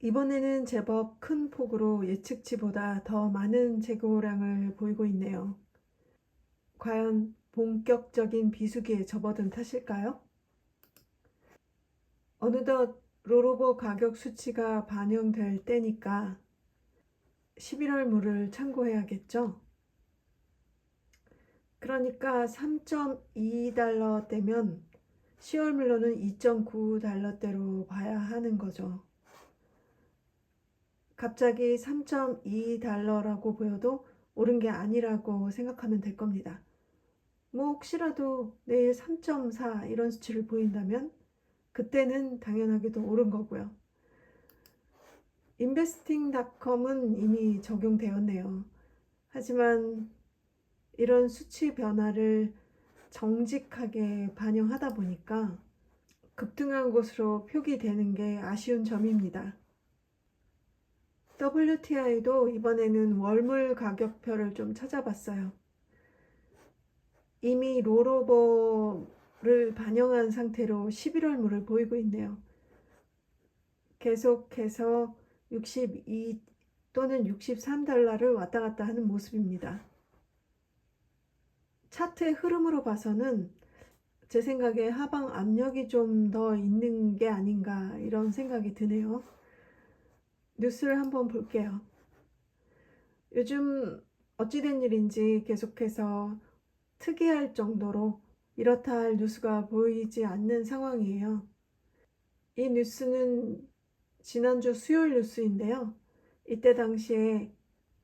이번에는 제법 큰 폭으로 예측치보다 더 많은 재고량을 보이고 있네요. 과연 본격적인 비수기에 접어든 탓일까요? 어느덧 롤오버 가격 수치가 반영될 때니까 11월 물을 참고해야겠죠? 그러니까 3.2달러대면 10월 물로는 2.9달러대로 봐야 하는 거죠. 갑자기 3.2달러라고 보여도 옳은 게 아니라고 생각하면 될 겁니다. 뭐 혹시라도 내일 3.4 이런 수치를 보인다면 그때는 당연하게도 옳은 거고요. investing.com은 이미 적용되었네요. 하지만 이런 수치 변화를 정직하게 반영하다 보니까 급등한 곳으로 표기되는 게 아쉬운 점입니다. WTI도 이번에는 월물 가격표를 좀 찾아봤어요. 이미 롤오버를 반영한 상태로 11월 물을 보이고 있네요. 계속해서 62 또는 63달러를 왔다 갔다 하는 모습입니다. 차트의 흐름으로 봐서는 제 생각에 하방 압력이 좀 더 있는 게 아닌가 이런 생각이 드네요. 뉴스를 한번 볼게요. 요즘 어찌된 일인지 계속해서 특이할 정도로 이렇다 할 뉴스가 보이지 않는 상황이에요. 이 뉴스는 지난주 수요일 뉴스인데요. 이때 당시에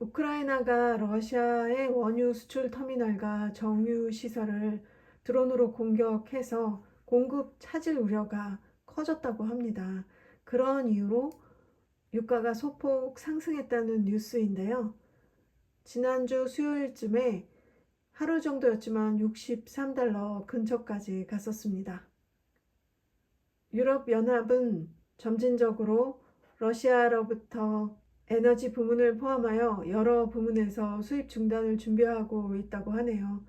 우크라이나가 러시아의 원유 수출 터미널과 정유 시설을 드론으로 공격해서 공급 차질 우려가 커졌다고 합니다. 그런 이유로 유가가 소폭 상승했다는 뉴스인데요. 지난주 수요일쯤에 하루 정도였지만 63달러 근처까지 갔었습니다. 유럽연합은 점진적으로 러시아로부터 에너지 부문을 포함하여 여러 부문에서 수입 중단을 준비하고 있다고 하네요.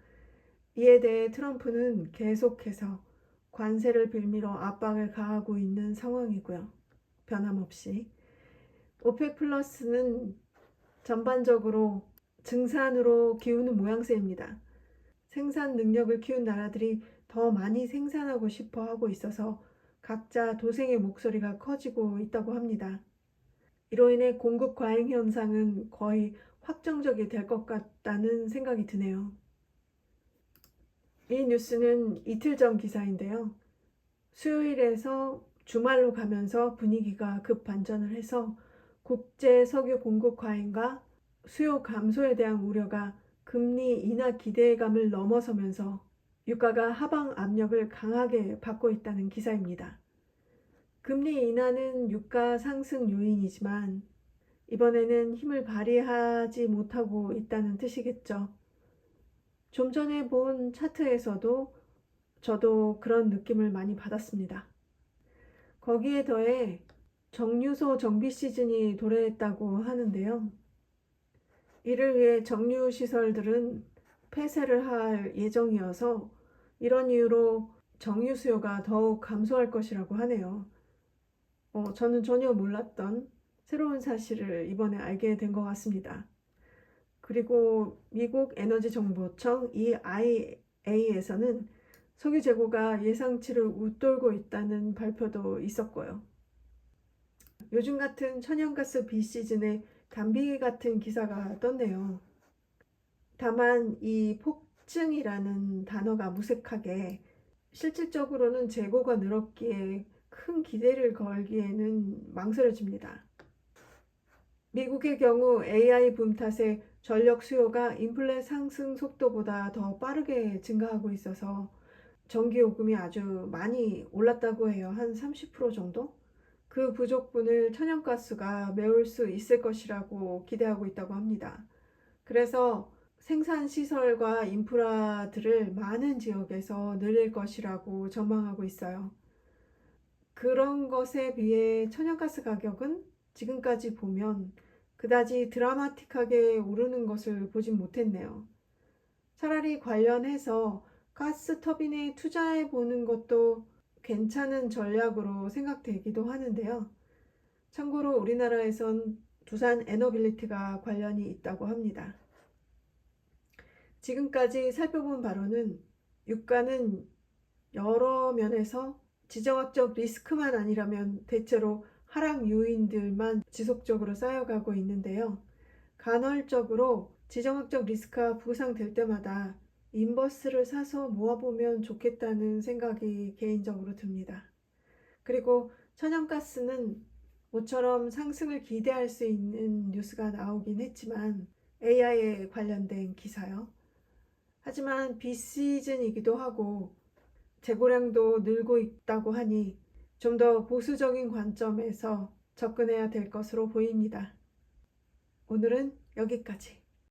이에 대해 트럼프는 계속해서 관세를 빌미로 압박을 가하고 있는 상황이고요. 변함없이. 오펙 플러스는 전반적으로 증산으로 기우는 모양새입니다. 생산 능력을 키운 나라들이 더 많이 생산하고 싶어 하고 있어서 각자 도생의 목소리가 커지고 있다고 합니다. 이로 인해 공급 과잉 현상은 거의 확정적이 될 것 같다는 생각이 드네요. 이 뉴스는 이틀 전 기사인데요. 수요일에서 주말로 가면서 분위기가 급 반전을 해서 국제 석유 공급 과잉과 수요 감소에 대한 우려가 금리 인하 기대감을 넘어서면서 유가가 하방 압력을 강하게 받고 있다는 기사입니다. 금리 인하는 유가 상승 요인이지만 이번에는 힘을 발휘하지 못하고 있다는 뜻이겠죠. 좀 전에 본 차트에서도 저도 그런 느낌을 많이 받았습니다. 거기에 더해 정유소 정비 시즌이 도래했다고 하는데요. 이를 위해 정유 시설들은 폐쇄를 할 예정이어서 이런 이유로 정유 수요가 더욱 감소할 것이라고 하네요. 저는 전혀 몰랐던 새로운 사실을 이번에 알게 된 것 같습니다. 그리고 미국 에너지정보청 EIA에서는 석유 재고가 예상치를 웃돌고 있다는 발표도 있었고요. 요즘 같은 천연가스 비시즌에 담비 같은 기사가 떴네요. 다만 이 폭증이라는 단어가 무색하게 실질적으로는 재고가 늘었기에 큰 기대를 걸기에는 망설여집니다. 미국의 경우 AI 붐 탓에 전력 수요가 인플레 상승 속도보다 더 빠르게 증가하고 있어서 전기요금이 아주 많이 올랐다고 해요. 한 30% 정도? 그 부족분을 천연가스가 메울 수 있을 것이라고 기대하고 있다고 합니다. 그래서 생산시설과 인프라들을 많은 지역에서 늘릴 것이라고 전망하고 있어요. 그런 것에 비해 천연가스 가격은 지금까지 보면 그다지 드라마틱하게 오르는 것을 보진 못했네요. 차라리 관련해서 가스 터빈에 투자해 보는 것도 괜찮은 전략으로 생각되기도 하는데요. 참고로 우리나라에선 두산 에너빌리티가 관련이 있다고 합니다. 지금까지 살펴본 바로는 유가는 여러 면에서 지정학적 리스크만 아니라면 대체로 하락 요인들만 지속적으로 쌓여가고 있는데요. 간헐적으로 지정학적 리스크가 부상될 때마다 인버스를 사서 모아보면 좋겠다는 생각이 개인적으로 듭니다. 그리고 천연가스는 모처럼 상승을 기대할 수 있는 뉴스가 나오긴 했지만 AI에 관련된 기사요. 하지만 비시즌이기도 하고 재고량도 늘고 있다고 하니 좀 더 보수적인 관점에서 접근해야 될 것으로 보입니다. 오늘은 여기까지.